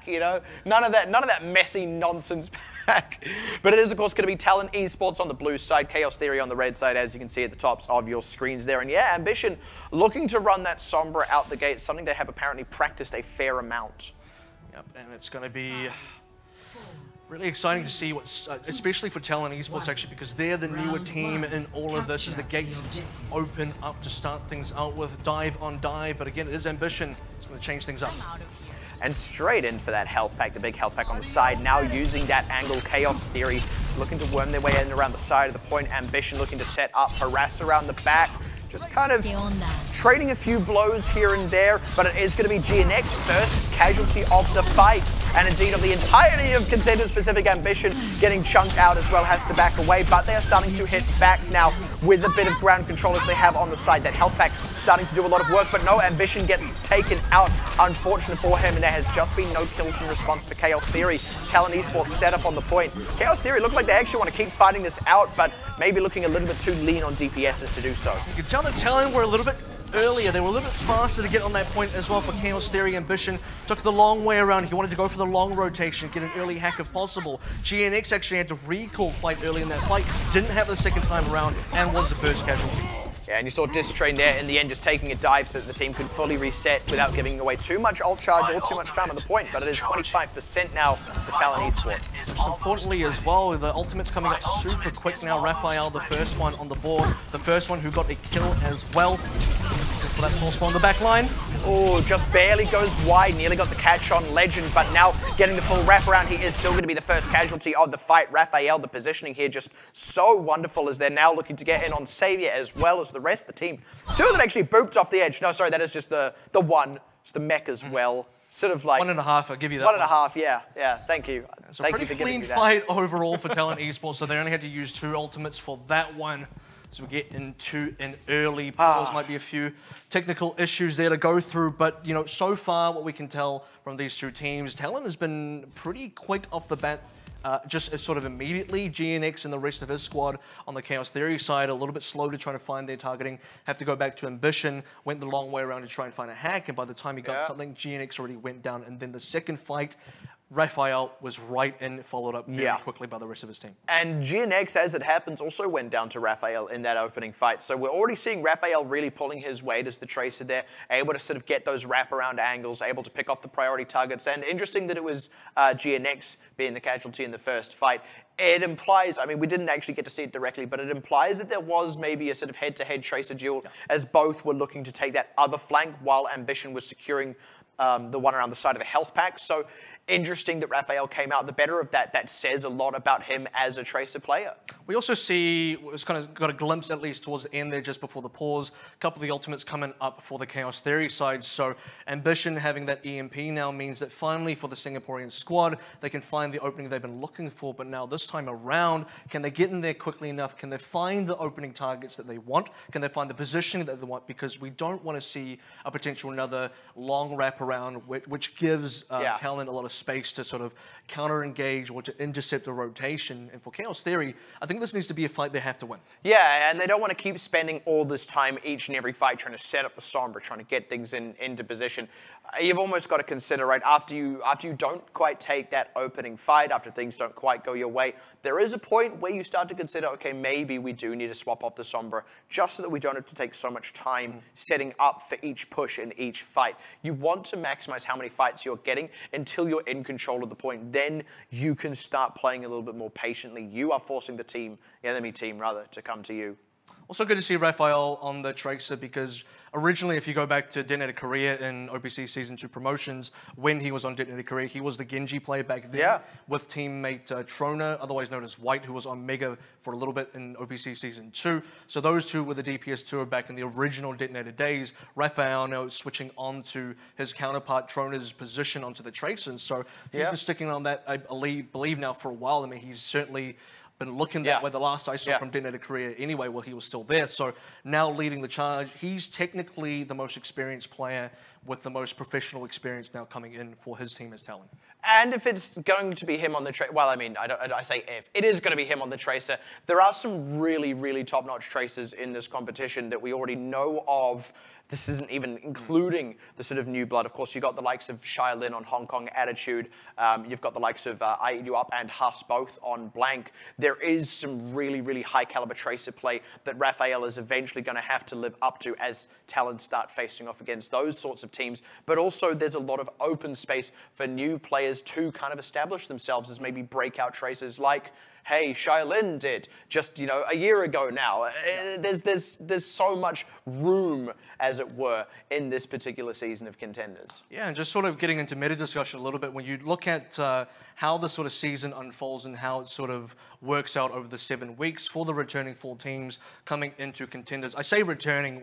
you know? None of that messy nonsense pack. But it is, of course, going to be Talon Esports on the blue side, Chaos Theory on the red side, as you can see at the tops of your screens there. And yeah, Ambition looking to run that Sombra out the gate, something they have apparently practiced a fair amount. Yep, and it's going to be really exciting to see what's, especially for Talon Esports actually, because they're the newer team in all of this as the gates open up to start things out with dive on dive. But again, it is Ambition. It's going to change things up. And straight in for that health pack, the big health pack on the side, now using that angle. Chaos Theory looking to worm their way in around the side of the point. Ambition looking to set up, harass around the back. Just kind of trading a few blows here and there, but it is going to be GNX first casualty of the fight. And indeed of the entirety of Contenders Pacific. Ambition getting chunked out as well, has to back away, but they are starting to hit back now with a bit of ground control as they have on the side. That health pack starting to do a lot of work, but no, Ambition gets taken out. Unfortunate for him, and there has just been no kills in response to Chaos Theory. Talon Esports set up on the point. Chaos Theory look like they actually want to keep fighting this out, but maybe looking a little bit too lean on DPSs to do so. You can tell that Talon were a little bit earlier. They were a little bit faster to get on that point as well for Chaos Theory. Ambition took the long way around. He wanted to go for the long rotation, get an early hack if possible. GNX actually had to recall quite early in that fight. Didn't have the second time around and was the first casualty. Yeah, and you saw Distrain there in the end just taking a dive so that the team could fully reset without giving away too much ult charge or too much time on the point, but it is 25% now for Talon Esports. Most importantly as well, the ultimate's coming up super quick now. Raphael, the first one on the board, the first one who got a kill as well. For that pulse on the back line. Oh, just barely goes wide, nearly got the catch on Legend, but now getting the full wraparound, he is still going to be the first casualty of the fight. Raphael, the positioning here just so wonderful as they're now looking to get in on Savior as well as the rest of the team. Two of them actually booped off the edge. No, sorry, that is just the one. It's the mech as well. Sort of like 1.5, I'll give you that. 1.5, yeah, thank you. So thank pretty you for clean giving me fight overall for Talon Esports, so they only had to use 2 ultimates for that one. So we get into an early pause. Might be a few technical issues there to go through, but you know, so far what we can tell from these two teams, Talon has been pretty quick off the bat. Just sort of immediately, GNX and the rest of his squad on the Chaos Theory side, a little bit slow to try to find their targeting, have to go back to Ambition, went the long way around to try and find a hack, and by the time he got something, GNX already went down, and then the second fight, Raphael was right in, followed up very quickly by the rest of his team. And GNX, as it happens, also went down to Raphael in that opening fight. So we're already seeing Raphael really pulling his weight as the Tracer there, able to sort of get those wraparound angles, able to pick off the priority targets. And interesting that it was GNX being the casualty in the first fight. It implies, I mean, we didn't actually get to see it directly, but it implies that there was maybe a sort of head-to-head Tracer duel as both were looking to take that other flank while Ambition was securing the one around the side of the health pack. So interesting that Raphael came out the better of that. That says a lot about him as a Tracer player. We also see, it's kind of got a glimpse at least towards the end there just before the pause, a couple of the ultimates coming up for the Chaos Theory side. So Ambition having that EMP now means that finally for the Singaporean squad, they can find the opening they've been looking for. But now this time around, can they get in there quickly enough? Can they find the opening targets that they want? Can they find the positioning that they want? Because we don't want to see a potential another long wraparound, which gives Talon a lot of space to sort of counter-engage or to intercept a rotation. And for Chaos Theory, I think this needs to be a fight they have to win. Yeah, and they don't want to keep spending all this time each and every fight trying to set up the Sombra, trying to get things into position. You've almost got to consider, right, after you don't quite take that opening fight, after things don't quite go your way, there is a point where you start to consider, okay, maybe we do need to swap off the Sombra just so that we don't have to take so much time setting up for each push in each fight. You want to maximize how many fights you're getting until you're in control of the point. Then you can start playing a little bit more patiently. You are forcing the enemy team rather, to come to you. Also good to see Raphael on the Tracer because originally, if you go back to Detonator Korea in OPC Season 2 promotions, when he was on Detonator Korea, he was the Genji player back then with teammate Trona, otherwise known as White, who was on Mega for a little bit in OPC Season 2. So those two were the DPS tour back in the original Detonator days. Raphael now switching on to his counterpart Trona's position onto the Tracer. And so he's been sticking on that, I believe now for a while. I mean, he's certainly been looking that way the last I saw from Detonator Korea anyway, while he was still there. So now leading the charge, he's technically the most experienced player with the most professional experience now coming in for his team as Talon. And if it's going to be him on the Tracer, well, I mean, I say if. It is going to be him on the Tracer. There are some really, really top-notch Tracers in this competition that we already know of this isn't even including the sort of new blood. Of course, you got the likes of Shaolin on Hong Kong Attitude. You've got the likes of I Eat You Up and Huss both on Blank. There is some really, really high caliber Tracer play that Raphael is eventually going to have to live up to as Talon start facing off against those sorts of teams. But also there's a lot of open space for new players to kind of establish themselves as maybe breakout Tracers like, hey, Shaolin did just, a year ago now. There's so much room, as it were, in this particular season of Contenders. Yeah, and just sort of getting into meta discussion a little bit, when you look at how the sort of season unfolds and how it sort of works out over the 7 weeks for the returning 4 teams coming into Contenders. I say returning,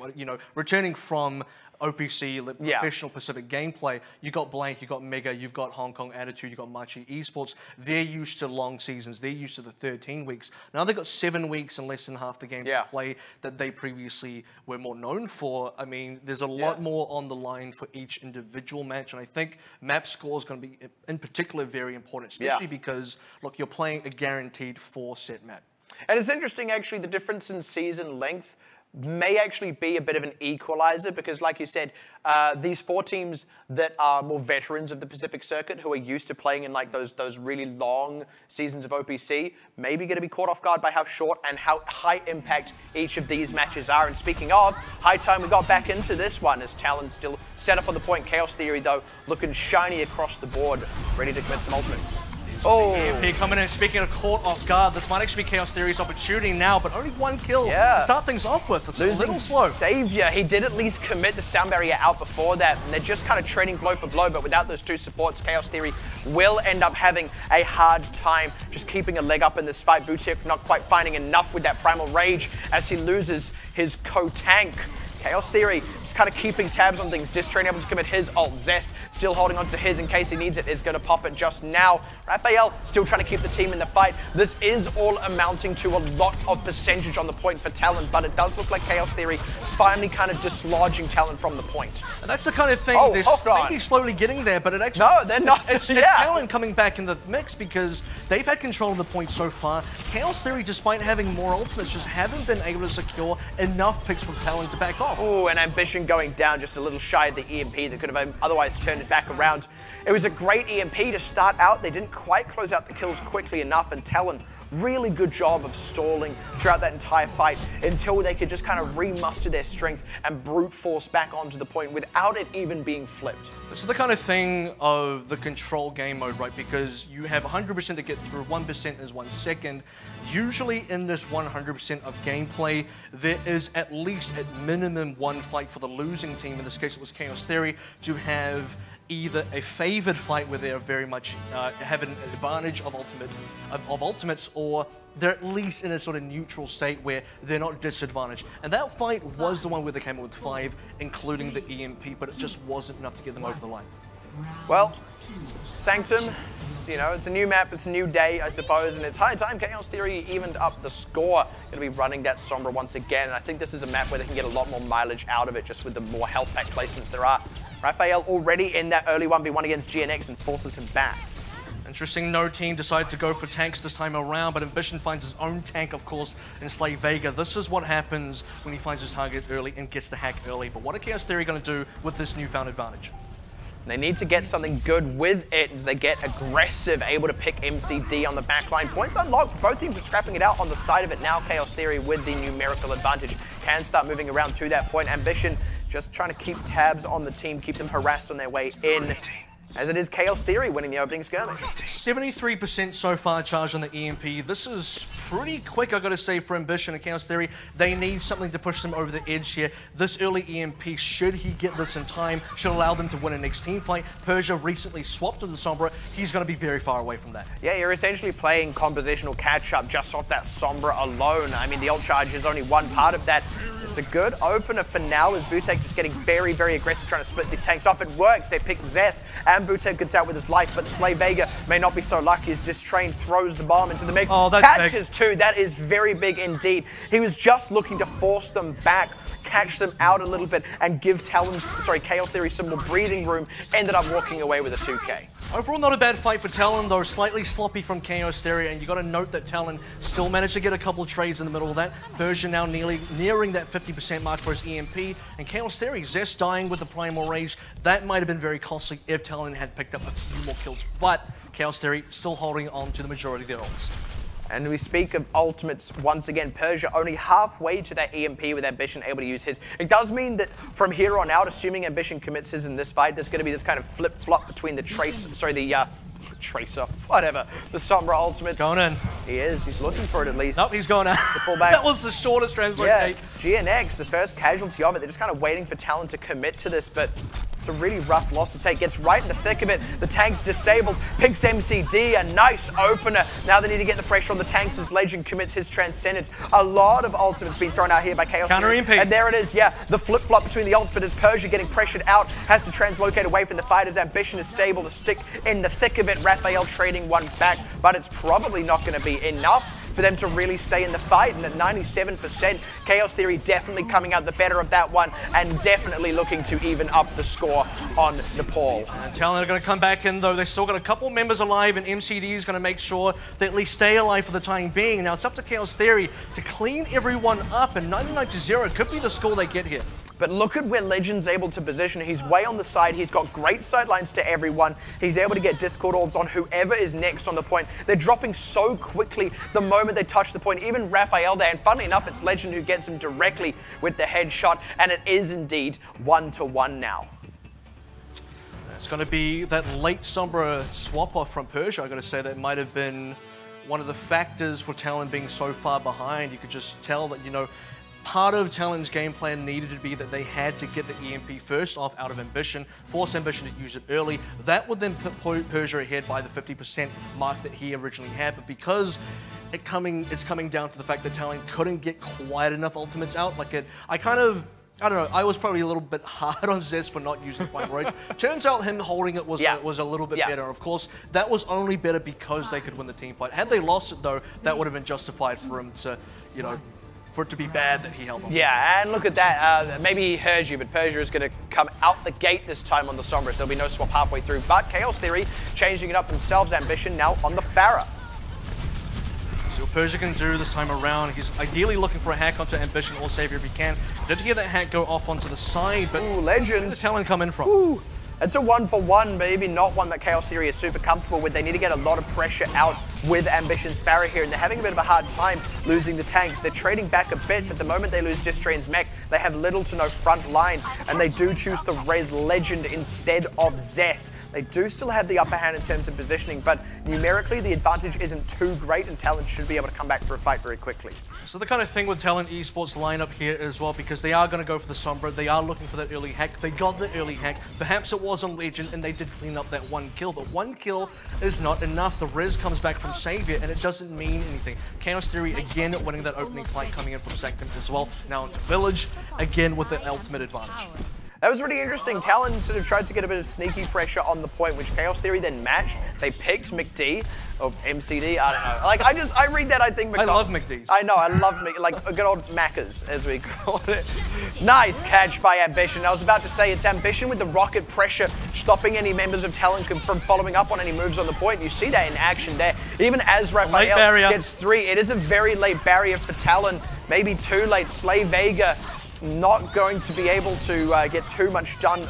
returning from OPC, professional Pacific gameplay. You got Blank, you got Mega, you've got Hong Kong Attitude, you got Machi Esports. They're used to long seasons. They're used to the 13 weeks. Now they've got 7 weeks and less than half the games to play that they previously were more known for. I mean, there's a lot more on the line for each individual match, and I think map score is going to be, in particular, very important, especially because, look, you're playing a guaranteed 4-set map. And it's interesting, actually, the difference in season length may actually be a bit of an equalizer because, like you said, these 4 teams that are more veterans of the Pacific Circuit who are used to playing in like those really long seasons of OPC may be going to be caught off guard by how short and how high impact each of these matches are. And speaking of, high time we got back into this one as Talon still set up on the point. Chaos Theory, though, looking shiny across the board, ready to commit some ultimates. Oh, EMP coming in. Speaking of caught off guard, this might actually be Chaos Theory's opportunity now, but only 1 kill to start things off with. It's losing a little slow. Savior. He did at least commit the sound barrier out before that, and they're just kind of trading blow for blow, but without those 2 supports, Chaos Theory will end up having a hard time just keeping a leg up in this fight. Butik not quite finding enough with that Primal Rage as he loses his co-tank. Chaos Theory is kind of keeping tabs on things. Distrain able to commit his ult. Zest still holding on to his in case he needs it. Is going to pop it just now. Raphael still trying to keep the team in the fight. This is all amounting to a lot of percentage on the point for Talon, but it does look like Chaos Theory finally kind of dislodging Talon from the point. And that's the kind of thing, they're maybe slowly getting there, but it actually... No, they're not. It's Talon coming back in the mix because they've had control of the point so far. Chaos Theory, despite having more ultimates, just haven't been able to secure enough picks from Talon to back off. Oh, and Ambition going down just a little shy of the EMP that could have otherwise turned it back around. It was a great EMP to start out. They didn't quite close out the kills quickly enough, and Talon, really good job of stalling throughout that entire fight until they could just kind of remuster their strength and brute force back onto the point without it even being flipped. This is the kind of thing of the control game mode, right? Because you have 100% to get through, 1% is 1 second. Usually in this 100% of gameplay, there is at least at minimum 1 fight for the losing team. In this case, it was Chaos Theory to have either a favored fight where they are very much have an advantage of ultimates, or they're at least in a sort of neutral state where they're not disadvantaged. And that fight was the one where they came up with 5, including the EMP, but it just wasn't enough to get them over the line. Well, Sanctum, it's a new map, it's a new day, I suppose, and it's high time Chaos Theory evened up the score. Going to be running that Sombra once again, and I think this is a map where they can get a lot more mileage out of it just with the more health pack placements there are. Raphael already in that early 1v1 against GNX and forces him back. Interesting, no team decided to go for tanks this time around, but Ambition finds his own tank, of course, in Slay Vega. This is what happens when he finds his target early and gets the hack early. But what are Chaos Theory going to do with this newfound advantage? They need to get something good with it as they get aggressive, able to pick MCD on the backline. Points unlocked. Both teams are scrapping it out on the side of it now. Chaos Theory with the numerical advantage can start moving around to that point. Ambition just trying to keep tabs on the team, keep them harassed on their way in. As it is Chaos Theory winning the opening skirmish. 73% so far charged on the EMP. This is pretty quick, I gotta say, for Ambition and Chaos Theory. They need something to push them over the edge here. This early EMP, should he get this in time, should allow them to win a next team fight. Persia recently swapped to the Sombra. He's gonna be very far away from that. Yeah, you're essentially playing compositional catch-up just off that Sombra alone. I mean, the ult charge is only one part of that. It's a good opener for now as Butek is getting very, very aggressive trying to split these tanks off. It works. They pick Zest and Butek gets out with his life, but Slay Vega may not be so lucky as Distrain throws the bomb into the mix. Oh, that's catches too. That is very big indeed. He was just looking to force them back, catch them out a little bit, and give Chaos Theory some more breathing room. Ended up walking away with a 2K. Overall, not a bad fight for Talon, though slightly sloppy from Chaos Theory, and you got to note that Talon still managed to get a couple of trades in the middle of that. Persia now nearing that 50% mark for his EMP, and Chaos Theory, Zest dying with the Primal Rage. That might have been very costly if Talon had picked up a few more kills, but Chaos Theory still holding on to the majority of their ults. And we speak of ultimates once again. Persia only halfway to that EMP with Ambition able to use his. It does mean that from here on out, assuming Ambition commits his in this fight, there's going to be this kind of flip-flop between the Tracer, whatever, the Sombra ultimate. Going in. He is. He's looking for it at least. Nope, he's going out. The pullback. That was the shortest translate. Yeah, GNX, the first casualty of it. They're just kind of waiting for Talon to commit to this, but it's a really rough loss to take. Gets right in the thick of it. The tank's disabled. Picks MCD, a nice opener. Now they need to get the pressure on the tanks as Legend commits his Transcendence. A lot of ultimates being thrown out here by Chaos. Counter EMP. And there it is, yeah. The flip-flop between the ults, but as Persia getting pressured out, has to translocate away from the fight as Ambition is stable to stick in the thick of it. Raphael trading one back, but it's probably not going to be enough for them to really stay in the fight. And at 97%, Chaos Theory definitely coming out the better of that one and definitely looking to even up the score on Nepal. And Talon are going to come back in, though. They've still got a couple members alive, and MCD is going to make sure they at least stay alive for the time being. Now it's up to Chaos Theory to clean everyone up, and 99-0 could be the score they get here. But look at where Legend's able to position. He's way on the side. He's got great sidelines to everyone. He's able to get Discord orbs on whoever is next on the point. They're dropping so quickly the moment they touch the point. Even Raphael there. And funnily enough, it's Legend who gets him directly with the headshot. And it is indeed 1-1 now. It's going to be that late Sombra swap-off from Persia. I've got to say that might have been one of the factors for Talon being so far behind. You could just tell that, you know, part of Talon's game plan needed to be that they had to get the EMP first off out of Ambition, force Ambition to use it early. That would then put Persia ahead by the 50% mark that he originally had, but because it's coming down to the fact that Talon couldn't get quite enough ultimates out, I don't know, I was probably a little bit hard on Zest for not using the Primal Rage. Turns out him holding it was a little bit better. Of course, that was only better because they could win the team fight. Had they lost it though, that would have been justified for him to, you know, for it to be bad that he held on. Yeah, and look at that. Maybe he heard you, but Persia is going to come out the gate this time on the Sombras. There'll be no swap halfway through, but Chaos Theory changing it up themselves. Ambition now on the Pharah. See what Persia can do this time around. He's ideally looking for a hack onto Ambition or Savior if he can. Did hear that hack go off onto the side, but Legend. Where did the Talon come in from? Ooh. It's a 1-for-1, maybe not one that Chaos Theory is super comfortable with. They need to get a lot of pressure out with Ambition's Sparrow here, and they're having a bit of a hard time losing the tanks. They're trading back a bit, but the moment they lose Distrain's mech, they have little to no front line, and they do choose to res Legend instead of Zest. They do still have the upper hand in terms of positioning, but numerically the advantage isn't too great, and Talon should be able to come back for a fight very quickly. So the kind of thing with Talon Esports lineup here as well, because they are going to go for the Sombra, they are looking for that early hack. They got the early hack. Perhaps it was on Legend, and they did clean up that one kill, but one kill is not enough. The res comes back from Savior, and it doesn't mean anything. Chaos Theory again winning that opening fight, coming in from second as well. Now into Village, again with the ultimate advantage. That was really interesting. Talon sort of tried to get a bit of sneaky pressure on the point, which Chaos Theory then matched. They picked McD, or MCD, I don't know. Like, I read that, I think McDonald's. I love McD's. I know, I love like good old Maccas, as we call it. Nice catch by Ambition. I was about to say, it's Ambition with the rocket pressure, stopping any members of Talon from following up on any moves on the point. You see that in action there. Even as Raphael gets 3, it is a very late barrier for Talon. Maybe too late. Slay Vega not going to be able to get too much done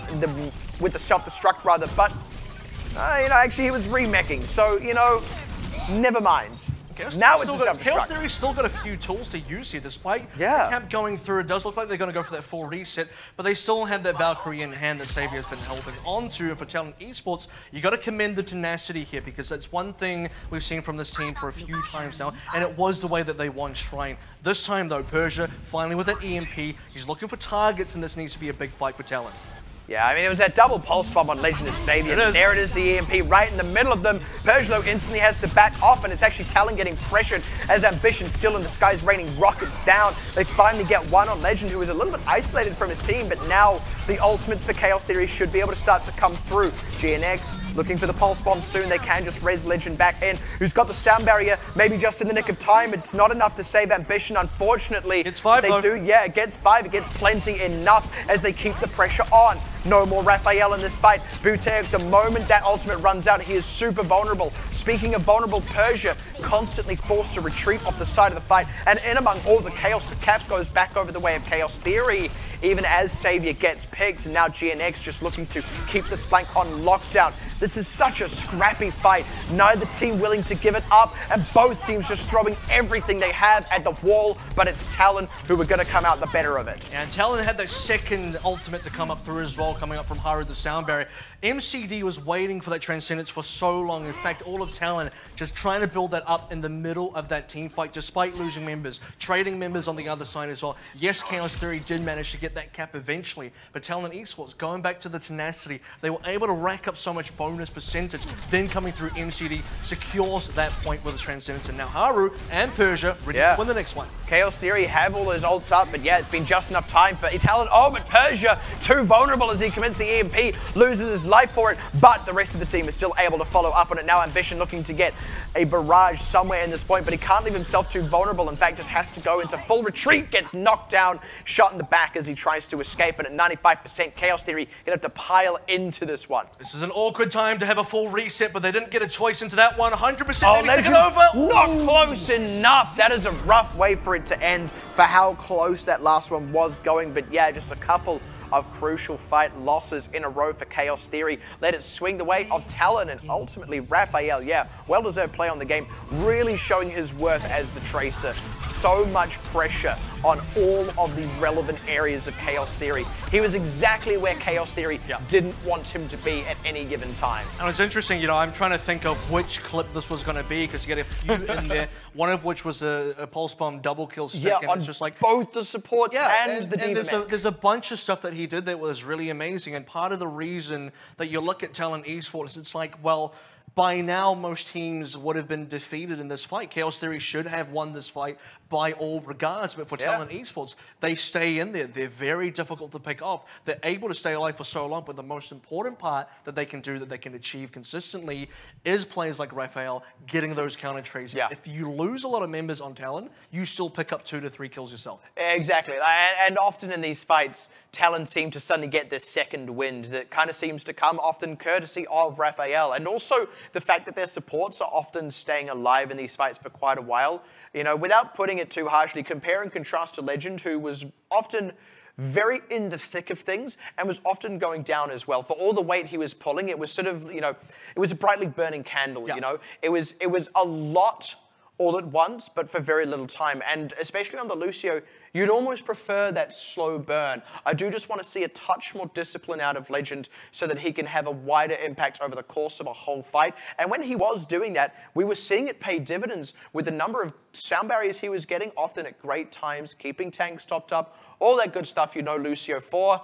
with the self-destruct rather, but you know, actually he was remeching, so you know, never mind. Now it's Chaos Theory's still got a few tools to use here, despite the cap going through. It does look like they're going to go for that full reset, but they still had that Valkyrie in hand that Savior has been holding on to. And for Talon Esports, you got to commend the tenacity here, because that's one thing we've seen from this team for a few times now, and it was the way that they won Shrine. This time though, Persia finally with that EMP, he's looking for targets, and this needs to be a big fight for Talon. Yeah, I mean, it was that double pulse bomb on Legend as Savior. There it is, the EMP right in the middle of them. Persia, though, instantly has to back off, and it's actually Talon getting pressured as Ambition still in the skies, raining rockets down. They finally get one on Legend, who was a little bit isolated from his team, but now the ultimates for Chaos Theory should be able to start to come through. GNX looking for the pulse bomb soon. They can just res Legend back in, who's got the sound barrier, maybe just in the nick of time. It's not enough to save Ambition, unfortunately. It's 5, they do, yeah, it gets 5. It gets plenty enough as they keep the pressure on. No more Raphael in this fight. Butek, the moment that ultimate runs out, he is super vulnerable. Speaking of vulnerable, Persia constantly forced to retreat off the side of the fight. And in among all the chaos, the cap goes back over the way of Chaos Theory. Even as Savior gets picked, and now GNX just looking to keep this flank on lockdown. This is such a scrappy fight. Neither team willing to give it up, and both teams just throwing everything they have at the wall, but it's Talon who are going to come out the better of it. And Talon had that second ultimate to come up through as well, coming up from Haru the Sound Barrier. MCD was waiting for that Transcendence for so long. In fact, all of Talon just trying to build that up in the middle of that team fight, despite losing members, trading members on the other side as well. Yes, Chaos Theory did manage to get that cap eventually, but Talon Esports, going back to the tenacity, they were able to rack up so much bonus percentage, then coming through MCD, secures that point with his Transcendence, and now Haru and Persia ready to win the next one. Chaos Theory have all those ults up, but yeah, it's been just enough time for Talon. Oh, but Persia, too vulnerable as he commits the EMP, loses his life for it, but the rest of the team is still able to follow up on it. Now Ambition looking to get a barrage somewhere in this point, but he can't leave himself too vulnerable. In fact, just has to go into full retreat, gets knocked down, shot in the back as he tries to escape, and at 95%, Chaos Theory gonna have to pile into this one. This is an awkward time to have a full reset, but they didn't get a choice into that one. 100% maybe took it over. Not close enough. That is a rough way for it to end for how close that last one was going, but yeah, just a couple of crucial fight losses in a row for Chaos Theory. Let it swing the way of Talon, and ultimately Raphael, yeah, well-deserved play on the game, really showing his worth as the Tracer. So much pressure on all of the relevant areas of Chaos Theory. He was exactly where Chaos Theory didn't want him to be at any given time. And it's interesting, you know, I'm trying to think of which clip this was going to be, because you get a few in there, one of which was a Pulse Bomb double kill stick, and it's just like both the supports and the D.Va. There's a bunch of stuff that he did that was really amazing, and part of the reason that you look at Talon Esports, it's like, well, by now most teams would have been defeated in this fight. Chaos Theory should have won this fight by all regards, but for Talon Esports, they stay in there. They're very difficult to pick off. They're able to stay alive for so long, but the most important part that they can do, that they can achieve consistently, is players like Raphael getting those counter trades. If you lose a lot of members on Talon, you still pick up 2 to 3 kills yourself. Exactly, and often in these fights, Talon seem to suddenly get this second wind that kind of seems to come often courtesy of Raphael, and also the fact that their supports are often staying alive in these fights for quite a while. You know, without putting it too harshly, compare and contrast to Legend, who was often very in the thick of things and was often going down as well. For all the weight he was pulling, it was sort of, you know, it was a brightly burning candle, you know. It was a lot all at once, but for very little time. And especially on the Lucio, you'd almost prefer that slow burn. I do just want to see a touch more discipline out of Legend so that he can have a wider impact over the course of a whole fight. And when he was doing that, we were seeing it pay dividends with the number of sound barriers he was getting, often at great times, keeping tanks topped up, all that good stuff you know Lucio for.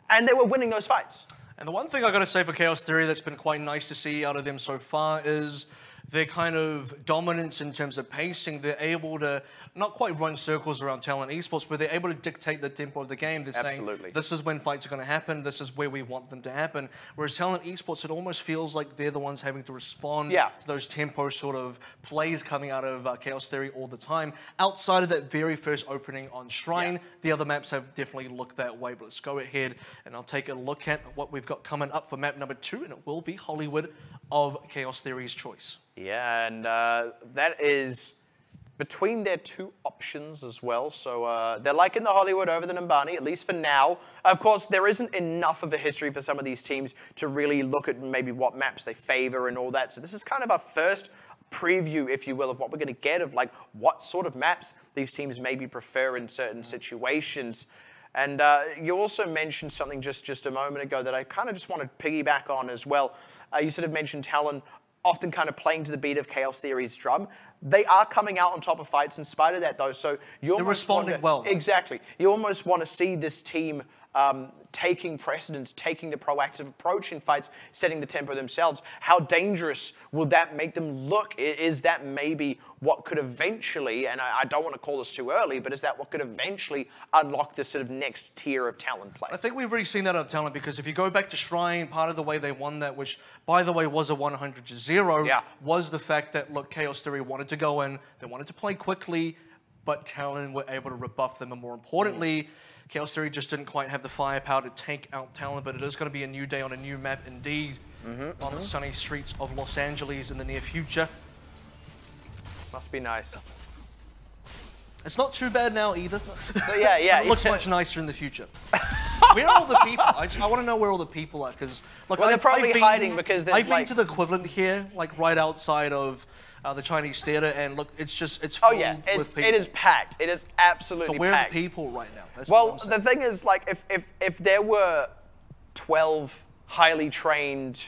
And they were winning those fights. And the one thing I've got to say for Chaos Theory that's been quite nice to see out of them so far is their kind of dominance in terms of pacing. They're able to not quite run circles around Talon Esports, but they're able to dictate the tempo of the game. They're saying, this is when fights are going to happen, this is where we want them to happen. Whereas Talon Esports, it almost feels like they're the ones having to respond to those tempo sort of plays coming out of Chaos Theory all the time. Outside of that very first opening on Shrine, the other maps have definitely looked that way. But let's go ahead and I'll take a look at what we've got coming up for map number 2, and it will be Hollywood of Chaos Theory's choice. Yeah, and that is between their 2 options as well. So they're liking the Hollywood over the Numbani, at least for now. Of course, there isn't enough of a history for some of these teams to really look at maybe what maps they favor and all that. So this is kind of our first preview, if you will, of what we're going to get, of like what sort of maps these teams maybe prefer in certain situations. And you also mentioned something just a moment ago that I kind of just want to piggyback on as well. You sort of mentioned Talon often kind of playing to the beat of Chaos Theory's drum. They are coming out on top of fights in spite of that, though. So you're responding well. Exactly. You almost want to see this team taking precedence, taking the proactive approach in fights, setting the tempo themselves. How dangerous will that make them look? Is that maybe what could eventually, and I don't want to call this too early, but is that what could eventually unlock this sort of next tier of Talon play? I think we've already seen that on Talon, because if you go back to Shrine, part of the way they won that, which by the way was a 100-0, was the fact that, look, Chaos Theory wanted to go in, they wanted to play quickly, but Talon were able to rebuff them, and more importantly, Chaos Theory just didn't quite have the firepower to take out Talon, but it is going to be a new day on a new map indeed, on the sunny streets of Los Angeles in the near future. Must be nice. It's not too bad now either. So yeah. It looks much nicer in the future. Where are all the people? I want to know where all the people are, because look, well, they're probably hiding because there's I've been to the equivalent here, like right outside of the Chinese theater, and look, it's filled with people. It is packed. It is absolutely packed. So where are the people right now? That's well, the thing is, like, if there were 12 highly trained,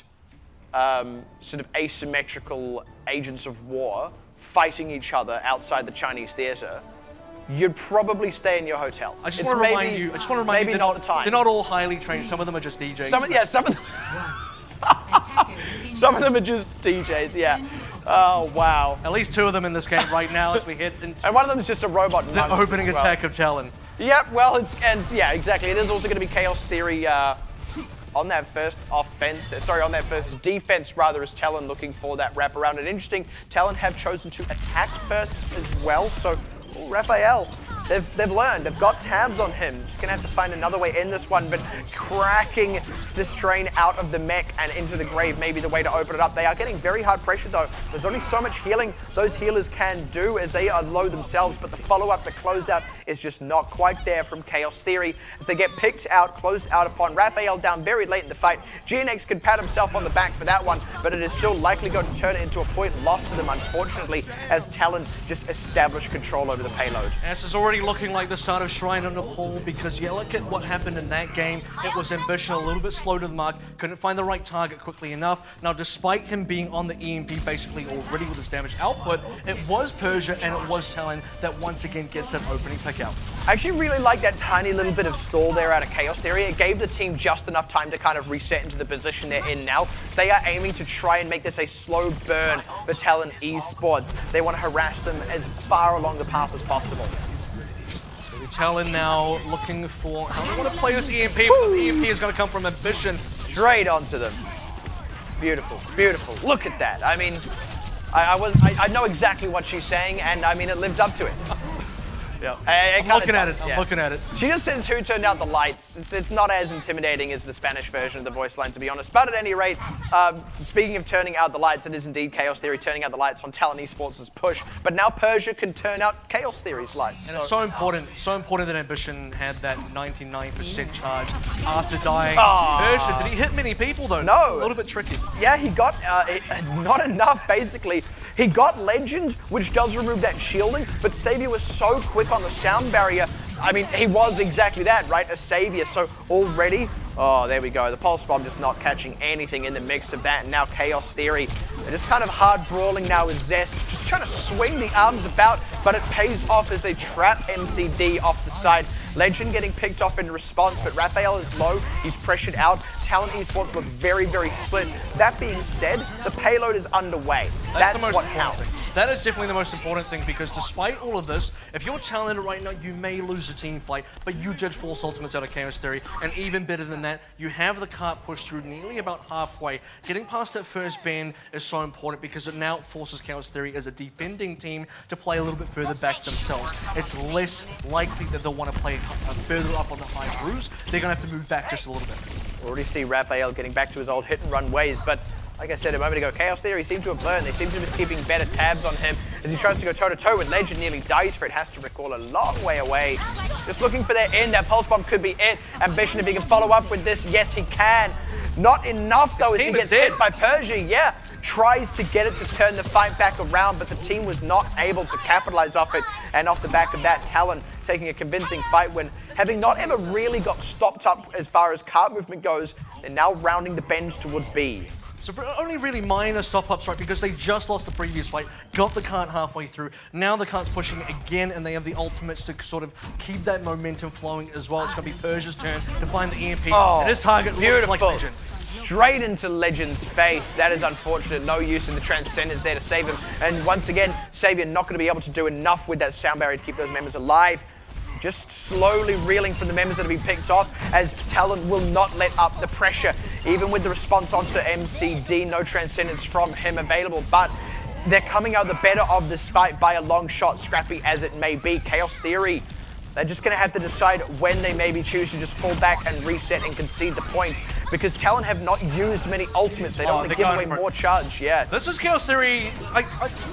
sort of asymmetrical agents of war fighting each other outside the Chinese theater, you'd probably stay in your hotel. I just want to remind you. Maybe not the time. They're not all highly trained. Some of them are just DJs. Some of them are just DJs. Yeah. Oh wow. At least 2 of them in this game right now as we hit into. And one of them is just a robot. The opening attack of Talon. Yep. Well, yeah, exactly. It is also going to be Chaos Theory on that first offense. Sorry, on that first defense rather, as Talon looking for that wraparound. And interesting, Talon have chosen to attack first as well. So. Raphael, they've learned. They've got tabs on him. Just going to have to find another way in this one, but cracking Distrain out of the mech and into the grave may be the way to open it up. They are getting very hard pressure though. There's only so much healing those healers can do as they are low themselves, but the follow-up, the closeout is just not quite there from Chaos Theory as they get picked out, closed out upon. Raphael down very late in the fight. GNX could pat himself on the back for that one, but it is still likely going to turn it into a point loss for them, unfortunately, as Talon just established control over the payload. This is already looking like the start of Shrine on Nepal because, yeah, look at what happened in that game. It was Ambition a little bit slow to the mark, couldn't find the right target quickly enough. Now, despite him being on the EMP basically already with his damage output, it was Persia and it was Talon that once again gets that opening pick out. I actually really like that tiny little bit of stall there out of Chaos Theory. It gave the team just enough time to kind of reset into the position they're in now. They are aiming to try and make this a slow burn for Talon Esports. They want to harass them as far along the path as possible. Talon now looking for how they want to play this EMP, but the EMP is going to come from Ambition. Straight onto them. Beautiful, beautiful. Look at that. I mean, I know exactly what she's saying, and I mean, it lived up to it. Yeah. I'm looking at it. I'm looking at it. She just says, "Who turned out the lights?" It's not as intimidating as the Spanish version of the voice line, to be honest. But at any rate, speaking of turning out the lights, it is indeed Chaos Theory turning out the lights on Talon Esports' push. But now Persia can turn out Chaos Theory's lights. And it's so important that Ambition had that 99% charge after dying. Persia, did he hit many people though? No. A little bit tricky. Yeah, he got not enough, basically. He got Legend, which does remove that shielding, but Savior was so quick on the sound barrier. I mean, he was exactly that, right? A Savior. So already, oh, there we go. The Pulse Bomb just not catching anything in the mix of that. And now Chaos Theory, they're just kind of hard brawling now with Zest, just trying to swing the arms about, but it pays off as they trap MCD off the side. Legend getting picked off in response, but Raphael is low. He's pressured out. Talon Esports look very, very split. That being said, the payload is underway. That's what counts. That is definitely the most important thing, because despite all of this, if you're Talon right now, you may lose a team fight, but you did force ultimates out of Chaos Theory, and even better than that, you have the cart pushed through nearly about halfway. Getting past that first band is so important because it now forces Chaos Theory as a defending team to play a little bit further back themselves. It's less likely that they'll want to play further up on the high roofs. They're going to have to move back just a little bit. We already see Raphael getting back to his old hit and run ways, but like I said a moment ago, Chaos Theory seem to have learned. They seem to be keeping better tabs on him as he tries to go toe-to-toe with Legend, nearly dies for it, has to recall a long way away. Just looking for their end. That Pulse Bomb could be it. Ambition, if he can follow up with this, yes, he can. Not enough, though, as he gets hit by Persia. Yeah, tries to get it to turn the fight back around, but the team was not able to capitalize off it. And off the back of that, Talon taking a convincing fight win, having not ever really got stopped up as far as cart movement goes, and now rounding the bend towards B. So only really minor stop-ups, right, because they just lost the previous fight, got the cart halfway through. Now the cart's pushing again, and they have the ultimates to sort of keep that momentum flowing as well. It's going to be Persia's turn to find the EMP. And his target looks like Legend. Straight into Legend's face. That is unfortunate. No use in the Transcendence there to save him. And once again, Savior not going to be able to do enough with that sound barrier to keep those members alive. Just slowly reeling from the members that have been picked off as Talon will not let up the pressure. Even with the response onto MCD, no Transcendence from him available, but they're coming out the better of this fight by a long shot, scrappy as it may be. Chaos Theory, they're just going to have to decide when they maybe choose to just pull back and reset and concede the points, because Talon have not used many ultimates. They don't want to give away more charge. Yeah. This is Chaos Theory.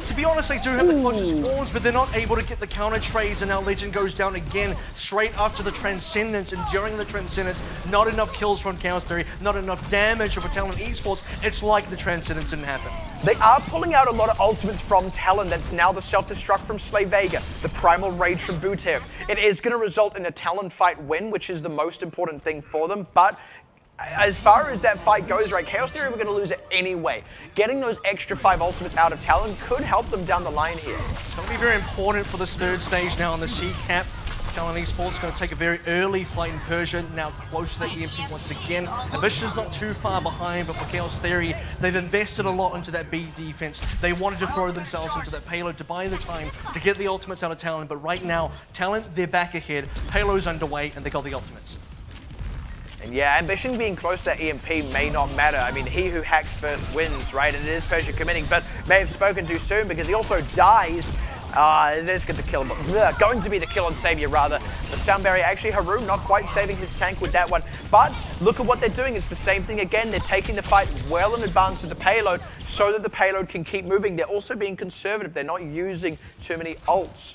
To be honest, they do have the closest spawns, but they're not able to get the counter trades, and now Legend goes down again straight after the Transcendence, and during the Transcendence, not enough kills from Chaos Theory, not enough damage for Talon Esports. It's like the Transcendence didn't happen. They are pulling out a lot of ultimates from Talon. That's now the self-destruct from Slay Vega, the Primal Rage from Buteok. It is going to result in a Talon fight win, which is the most important thing for them, but as far as that fight goes, right, Chaos Theory were going to lose it anyway. Getting those extra 5 ultimates out of Talon could help them down the line here. It's going to be very important for this third stage now on the C-Cap. Talon Esports going to take a very early fight in Persia, now close to the EMP once again. Ambition's not too far behind, but for Chaos Theory, they've invested a lot into that B defense. They wanted to throw themselves into that payload to buy the time to get the ultimates out of Talon, but right now, Talon, they're back ahead, payload's underway, and they got the ultimates. And yeah, Ambition being close to that EMP may not matter. I mean, he who hacks first wins, right? And it is Persia committing, but may have spoken too soon because he also dies. There's going to be the kill on Savior, rather. The Sound Barrier, actually, Haru not quite saving his tank with that one. But look at what they're doing. It's the same thing again. They're taking the fight well in advance of the payload so that the payload can keep moving. They're also being conservative. They're not using too many ults.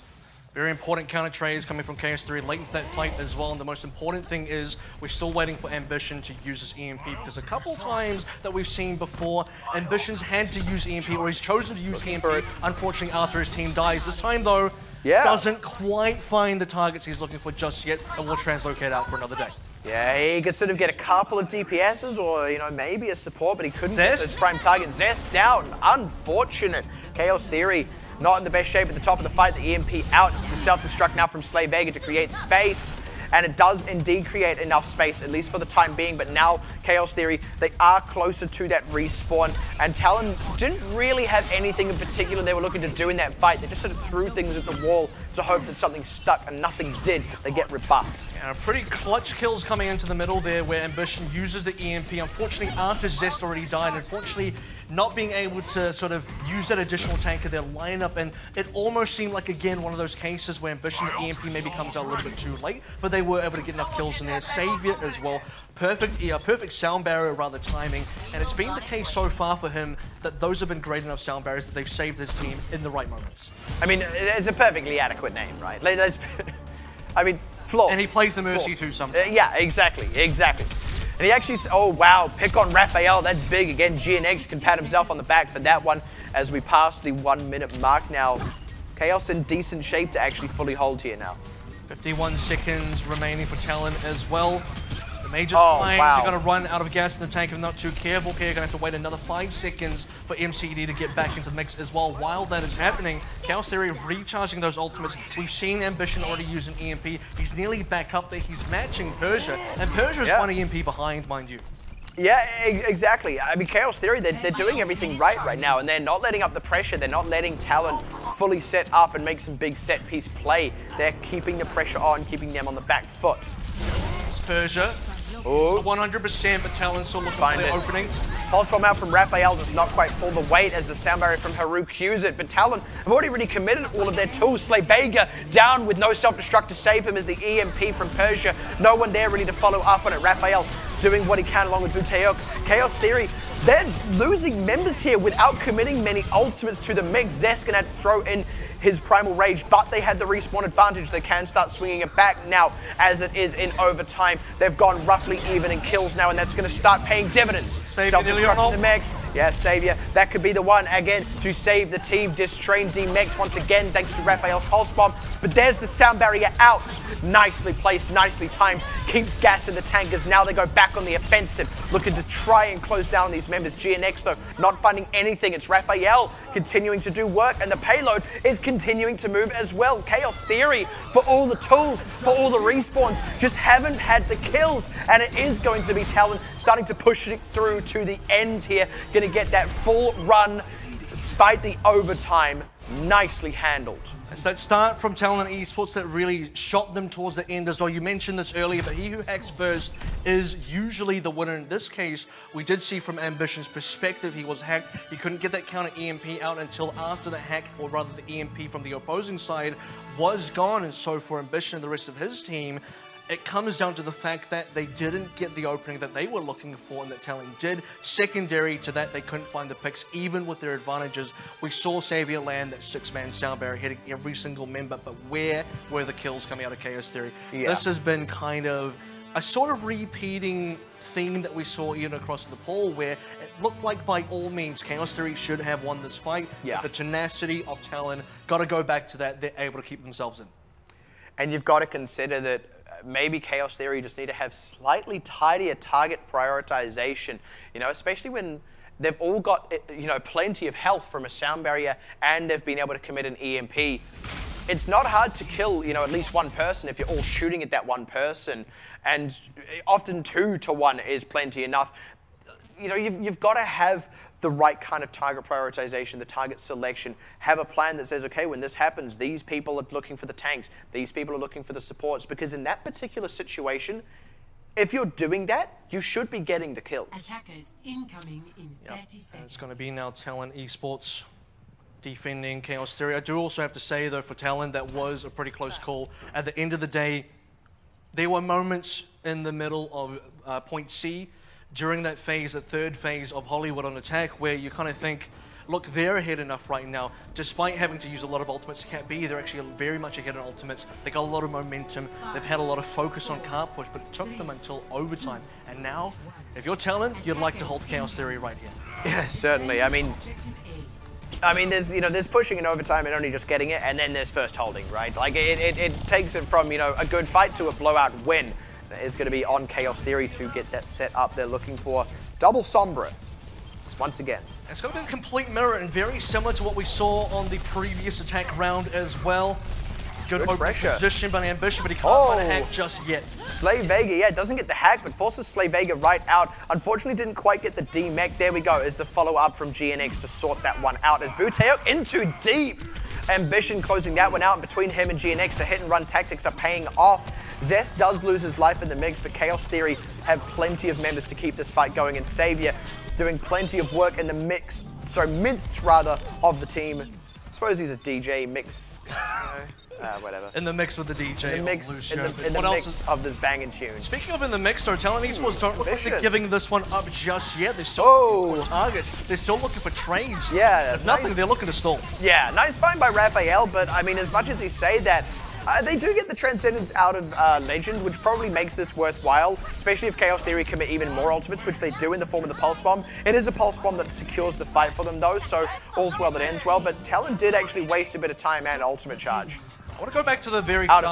Very important counter trades coming from Chaos Theory late into that fight as well, and the most important thing is we're still waiting for Ambition to use his EMP, because a couple times that we've seen before, Ambition's had to use EMP, or he's chosen to use EMP, unfortunately after his team dies. This time though, doesn't quite find the targets he's looking for just yet, and will translocate out for another day. Yeah, he could sort of get a couple of DPSs or, you know, maybe a support, but he couldn't get his prime target. Zest down, unfortunate. Chaos Theory not in the best shape at the top of the fight. The EMP out. It's the self-destruct now from Slay Vega to create space. And it does indeed create enough space, at least for the time being. But now, Chaos Theory, they are closer to that respawn. And Talon didn't really have anything in particular they were looking to do in that fight. They just sort of threw things at the wall to hope that something stuck, and nothing did. They get rebuffed. Yeah, pretty clutch kills coming into the middle there, where Ambition uses the EMP. Unfortunately, after Zest already died, unfortunately, not being able to sort of use that additional tank of their lineup, and it almost seemed like, again, one of those cases where Ambition, the EMP maybe comes out a little bit too late, but they were able to get enough kills in there. Savior as well. Perfect sound barrier, rather, timing, and it's been the case so far for him that those have been great enough sound barriers that they've saved his team in the right moments. I mean, it's a perfectly adequate name, right? I mean, flawless. And he plays the Mercy too sometimes. Yeah, exactly. And he actually, oh wow, pick on Raphael, that's big. Again, GNX can pat himself on the back for that one as we pass the 1 minute mark now. Chaos in decent shape to actually fully hold here now. 51 seconds remaining for Talon as well. The Major's flying, they're going to run out of gas in the tank if not too careful. Okay, you're going to have to wait another 5 seconds for MCD to get back into the mix as well. While that is happening, Chaos Theory recharging those ultimates. We've seen Ambition already use an EMP. He's nearly back up there. He's matching Persia, and Persia's one EMP behind, mind you. Yeah, exactly. I mean, Chaos Theory, they're doing everything right now, and they're not letting up the pressure. They're not letting Talon fully set up and make some big set-piece play. They're keeping the pressure on, keeping them on the back foot. It's Persia. It's 100%, but Talon's still looking for the opening. Pulse bomb out from Raphael does not quite pull the weight as the sound barrier from Haru cues it, but Talon have already really committed all of their tools. Slay Vega down with no self-destruct to save him as the EMP from Persia. No one there really to follow up on it. Raphael doing what he can along with Buteok. Chaos Theory, they're losing members here without committing many ultimates to the mix. Zest gonna have to throw in his Primal Rage, but they had the respawn advantage. They can start swinging it back now as it is in overtime. They've gone roughly even in kills now, and that's going to start paying dividends. Self-destruct in the mix. Yeah, Savior. That could be the one, again, to save the team. Distrain D-Mex once again, thanks to Raphael's Pulse Bomb. But there's the sound barrier out. Nicely placed, nicely timed. Keeps gas in the tankers. Now they go back on the offensive, looking to try and close down these members. GNX, though, not finding anything. It's Raphael continuing to do work, and the payload is continuing to move as well. Chaos Theory, for all the tools, for all the respawns, just haven't had the kills, and it is going to be Talon starting to push it through to the end here. Gonna get that full run. despite the overtime, nicely handled. It's that start from Talon Esports that really shot them towards the end as well. You mentioned this earlier, but he who hacks first is usually the winner. In this case, we did see from Ambition's perspective, he was hacked. He couldn't get that counter EMP out until after the hack, or rather the EMP from the opposing side was gone. And so for Ambition and the rest of his team, it comes down to the fact that they didn't get the opening that they were looking for and that Talon did. Secondary to that, they couldn't find the picks, even with their advantages. We saw Xavier land that 6-man sound barrier hitting every single member, but where were the kills coming out of Chaos Theory? Yeah. This has been kind of a sort of repeating theme that we saw even across the poll, where it looked like by all means Chaos Theory should have won this fight. Yeah. But the tenacity of Talon, got to go back to that, they're able to keep themselves in. And you've got to consider that maybe Chaos Theory just need to have slightly tidier target prioritization, you know, especially when they've all got, you know, plenty of health from a sound barrier and they've been able to commit an EMP. It's not hard to kill, you know, at least one person if you're all shooting at that one person, and often 2 to 1 is plenty enough. You know, you've got to have the right kind of target prioritization, the target selection, have a plan that says, okay, when this happens, these people are looking for the tanks, these people are looking for the supports, because in that particular situation, if you're doing that, you should be getting the kills. Attackers incoming in 30 seconds. And it's going to be now Talon Esports defending Chaos Theory. I do also have to say, though, for Talon, that was a pretty close call. At the end of the day, there were moments in the middle of point C, during that phase, the third phase of Hollywood on attack, where you kind of think, look, they're ahead enough right now. Despite having to use a lot of ultimates to Cat B, they're actually very much ahead on ultimates. They got a lot of momentum. They've had a lot of focus on card push, but it took them until overtime. And now, if you're Talon, you'd like to hold Chaos Theory right here. Yeah, certainly. I mean, there's, you know, there's pushing in overtime and only just getting it, and then there's first holding, right? Like, it takes it from, you know, a good fight to a blowout win. That is going to be on Chaos Theory to get that set up. They're looking for double Sombra once again. It's going to be a complete mirror and very similar to what we saw on the previous attack round as well. Good pressure. Position by Ambition, but he can't find a hack just yet. Slay Vega, yeah, doesn't get the hack, but forces Slay Vega right out. Unfortunately, didn't quite get the D-Mech. There we go, as the follow-up from GNX to sort that one out. As Buteok into deep. Ambition closing that one out. Between him and GNX, the hit-and-run tactics are paying off. Zest does lose his life in the mix, but Chaos Theory have plenty of members to keep this fight going, and Xavier doing plenty of work in the mix, midst rather, of the team. I suppose he's a DJ mix, whatever. In the mix with the DJ. In the mix, in the mix of this banging tune. Speaking of in the mix, though, Talon Esports don't look like they're giving this one up just yet. They're still looking for targets. They're still looking for trades. Yeah. If nothing, they're looking to stall. Yeah, nice find by Raphael, but I mean, as much as he say that, they do get the Transcendence out of Legend, which probably makes this worthwhile, especially if Chaos Theory commit even more ultimates, which they do in the form of the Pulse Bomb. It is a Pulse Bomb that secures the fight for them, though, so all's well that ends well, but Talon did actually waste a bit of time and ultimate charge. I want to go back to the very start.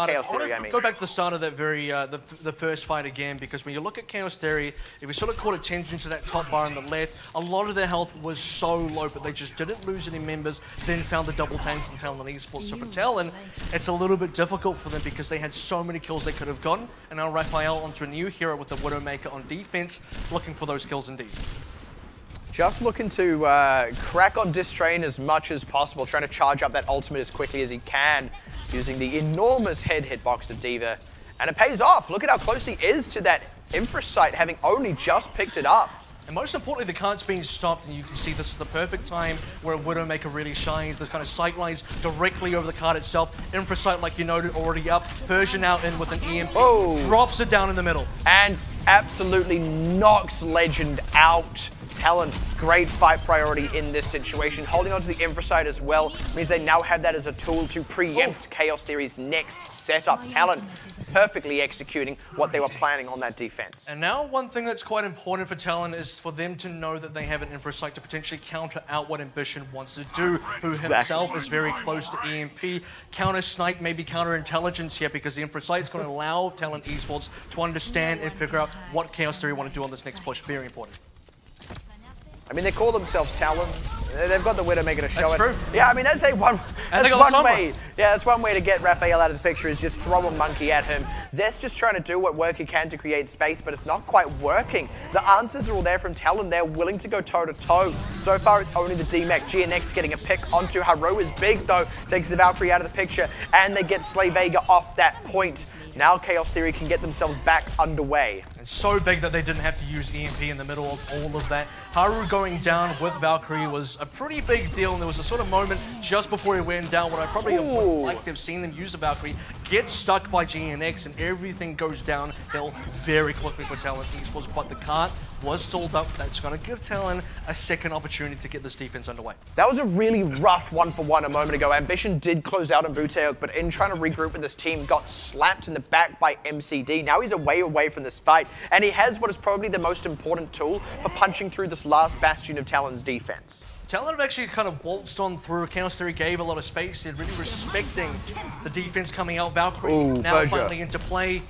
Go back to the start of that very the first fight again, because when you look at Chaos Theory, if we sort of caught attention to that top bar on the left, a lot of their health was so low, but they just didn't lose any members. Then found the double tanks in Talon Esports. So for Talon, it's a little bit difficult for them because they had so many kills they could have gotten, and now Raphael onto a new hero with the Widowmaker on defense, looking for those kills indeed. Just looking to crack on Distrain as much as possible, trying to charge up that ultimate as quickly as he can, using the enormous head hitbox of D.Va. And it pays off. Look at how close he is to that infra site, having only just picked it up. And most importantly, the card's being stopped, and you can see this is the perfect time where a Widowmaker really shines. There's kind of sight lines directly over the card itself. Infra site, like you noted, already up. Persia now in with an EMP. Drops it down in the middle. And absolutely knocks Legend out. Talon, great fight priority in this situation. Holding onto the infra site as well means they now have that as a tool to preempt Chaos Theory's next setup. Talon perfectly executing what they were planning on that defense. And now one thing that's quite important for Talon is for them to know that they have an infra site to potentially counter out what Ambition wants to do, who himself is very close to EMP. Counter snipe, maybe counter intelligence here, because the infra site is going to allow Talon Esports to understand and figure out what Chaos Theory want to do on this next push. Very important. I mean, they call themselves Talon. They've got the Widowmaker to show That's it. true. Yeah, I mean, that's one way. Yeah, that's one way to get Raphael out of the picture is just throw a monkey at him. Zest just trying to do what work he can to create space, but it's not quite working. The answers are all there from Talon. They're willing to go toe-to-toe. So far, it's only the D-Mech. GNX getting a pick onto Haru is big, though. Takes the Valkyrie out of the picture, and they get Slay Vega off that point. Now Chaos Theory can get themselves back underway. It's so big that they didn't have to use EMP in the middle of all of that. Haru going down with Valkyrie was a pretty big deal, and there was a sort of moment just before he went down where I probably would like to have seen them use the Valkyrie, get stuck by GNX, and everything goes downhill very quickly for Talon Esports, but the cart was stalled up. That's going to give Talon a second opportunity to get this defense underway. That was a really rough 1-for-1 a moment ago. Ambition did close out on Buteok, but in trying to regroup with this team, got slapped in the back by MCD. Now he's away from this fight, and he has what is probably the most important tool for punching through this last bastion of Talon's defense. Talon have actually kind of waltzed on through. Chaos Theory gave a lot of space. They're really respecting the defense coming out. Valkyrie now finally into play.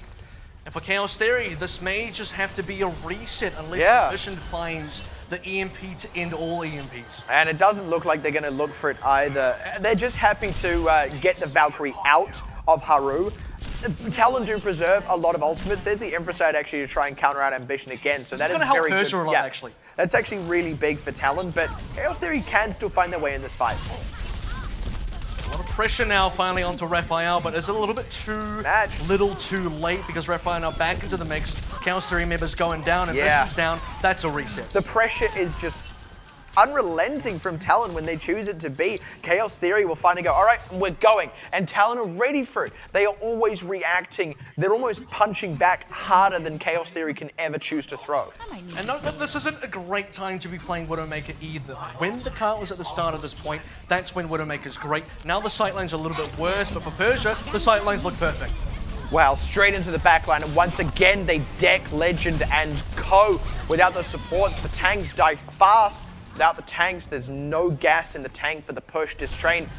And for Chaos Theory, this may just have to be a reset unless Ambition finds the EMP to end all EMPs. And it doesn't look like they're going to look for it either. They're just happy to get the Valkyrie out of Haru. Talon do preserve a lot of ultimates. There's the Infraside actually to try and counter out Ambition again. So that is very good. Persia a lot, actually. That's actually really big for Talon, but Chaos Theory can still find their way in this fight. A lot of pressure now finally onto Raphael, but it's a little bit too late because Raphael now back into the mix. Chaos Theory members going down, and Ambition's down. That's a reset. The pressure is just unrelenting from Talon when they choose it to be. Chaos Theory will finally go, all right, we're going. And Talon are ready for it. They are always reacting. They're almost punching back harder than Chaos Theory can ever choose to throw. And note that this isn't a great time to be playing Widowmaker either. When the cart was at the start of this point, that's when Widowmaker's great. Now the sightlines are a little bit worse, but for Persia, the sightlines look perfect. Wow, straight into the backline, and once again, they deck Legend and Co. Without those supports, the tanks die fast. Without the tanks, there's no gas in the tank for the push. Distrain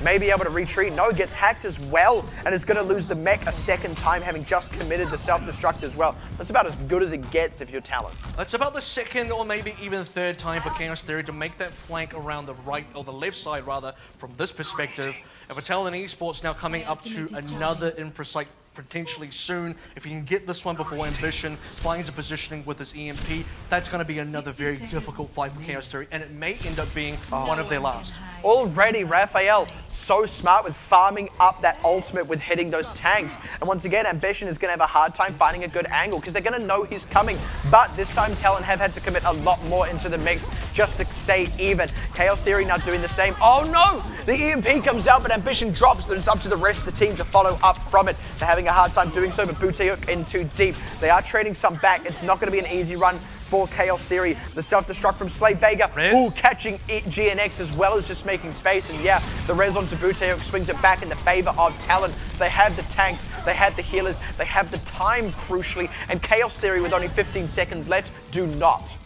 may be able to retreat. No, gets hacked as well, and is going to lose the mech a second time, having just committed the self-destruct as well. That's about as good as it gets if you're Talon. That's about the second or maybe even third time for Chaos Theory to make that flank around the right, or the left side rather, from this perspective. And for Talon Esports now coming up to another infrasite potentially soon. If he can get this one before Ambition finds a positioning with his EMP, that's going to be another very difficult fight for Chaos Theory, and it may end up being one of their last. Already, Raphael, so smart with farming up that ultimate with hitting those tanks. And once again, Ambition is going to have a hard time finding a good angle because they're going to know he's coming. But this time, Talon have had to commit a lot more into the mix just to stay even. Chaos Theory now doing the same. Oh no! The EMP comes out, but Ambition drops, but it's up to the rest of the team to follow up from it. They're having a hard time doing so, but Buteok in too deep. They are trading some back. It's not going to be an easy run for Chaos Theory. The self-destruct from Slay Vega. Ooh, catching GNX as well as just making space. And yeah, the res onto Buteok swings it back in the favor of Talon. They have the tanks, they have the healers, they have the time, crucially, and Chaos Theory with only 15 seconds left do not.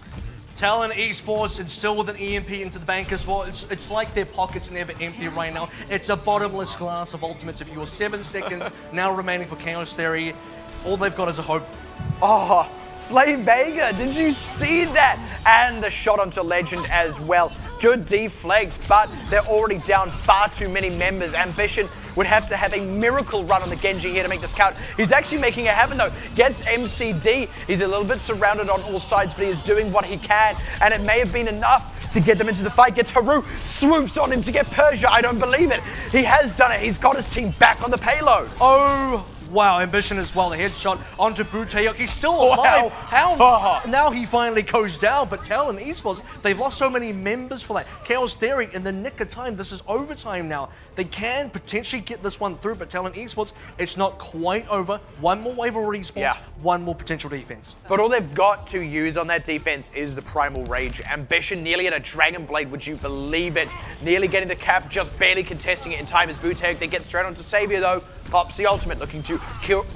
Talon Esports, and still with an EMP into the bank as well. It's like their pockets never empty right now. It's a bottomless glass of ultimates. If you were 7 seconds now remaining for Chaos Theory, all they've got is a hope. Oh, Slay Vega, did you see that? And the shot onto Legend as well. Good deflex, but they're already down far too many members. Ambition would have to have a miracle run on the Genji here to make this count. He's actually making it happen though. Gets MCD. He's a little bit surrounded on all sides, but he is doing what he can. And it may have been enough to get them into the fight. Gets Haru, swoops on him to get Persia. I don't believe it. He has done it. He's got his team back on the payload. Oh, wow, Ambition as well. The headshot onto Buteok. He's still alive. How? Now he finally goes down, but Talon Esports, they've lost so many members for that. Chaos Theory in the nick of time. This is overtime now. They can potentially get this one through, but Talon Esports, it's not quite over. One more wave of respawns, one more potential defense. But all they've got to use on that defense is the Primal Rage. Ambition nearly at a Dragon Blade, would you believe it? Nearly getting the cap, just barely contesting it in time as Buteok. They get straight onto Savior though. Pops the ultimate, looking to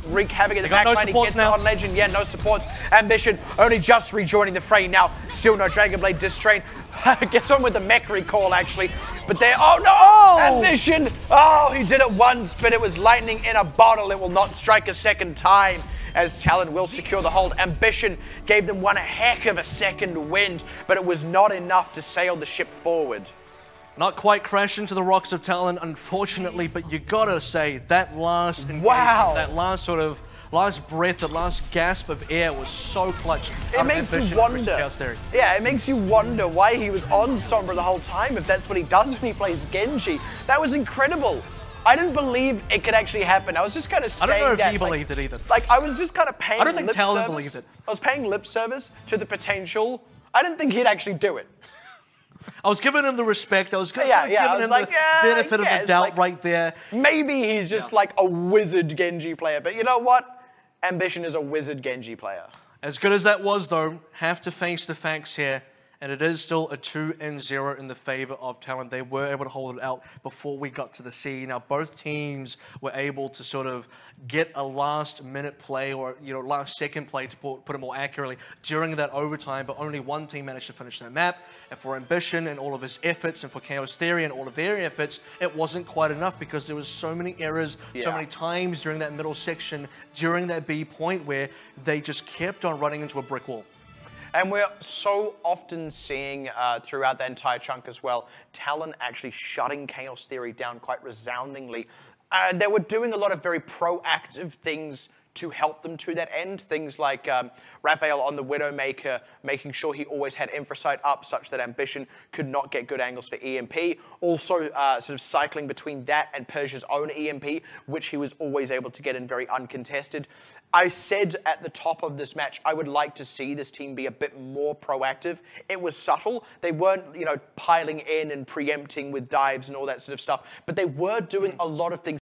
wreak havoc in the backline. He gets now on Legend. Yeah, no supports. Ambition only just rejoining the fray now. Still no Dragon Blade. Distrain gets on with the mech recall actually. But there, oh no! Oh! Ambition! Oh, he did it once, but it was lightning in a bottle. It will not strike a second time. as Talon will secure the hold. Ambition gave them one heck of a second wind, but it was not enough to sail the ship forward. Not quite crash into the rocks of Talon, unfortunately, but you gotta say that last that last breath, that last gasp of air was so clutch. It makes you wonder. Yeah, it makes you wonder why he was on Sombra the whole time, if that's what he does when he plays Genji. That was incredible. I didn't believe it could actually happen. I was just kind of saying that. I don't know if he believed it either. Like, I was just kind of paying lip service. I don't think Talon believed it. I was paying lip service to the potential. I didn't think he'd actually do it. I was giving him the respect. I was giving him like, the benefit of the doubt right there. Maybe he's just like a wizard Genji player. But you know what? Ambition is a wizard Genji player. As good as that was, though, have to face the facts here. And it is still a 2-0 in the favor of Talon. They were able to hold it out before we got to the C. Now, both teams were able to sort of get a last-minute play, or last-second play, to put it more accurately, during that overtime. But only one team managed to finish that map. And for Ambition and all of his efforts, and for Chaos Theory and all of their efforts, it wasn't quite enough because there was so many errors, so many times during that middle section, during that B point, where they just kept on running into a brick wall. And we're so often seeing throughout that entire chunk as well, Talon actually shutting Chaos Theory down quite resoundingly. They were doing a lot of very proactive things to help them to that end. Things like Raphael on the Widowmaker, making sure he always had Infrasight up such that Ambition could not get good angles for EMP. Also sort of cycling between that and Persia's own EMP, which he was always able to get in very uncontested. I said at the top of this match, I would like to see this team be a bit more proactive. It was subtle. They weren't, piling in and preempting with dives and all that sort of stuff, but they were doing a lot of things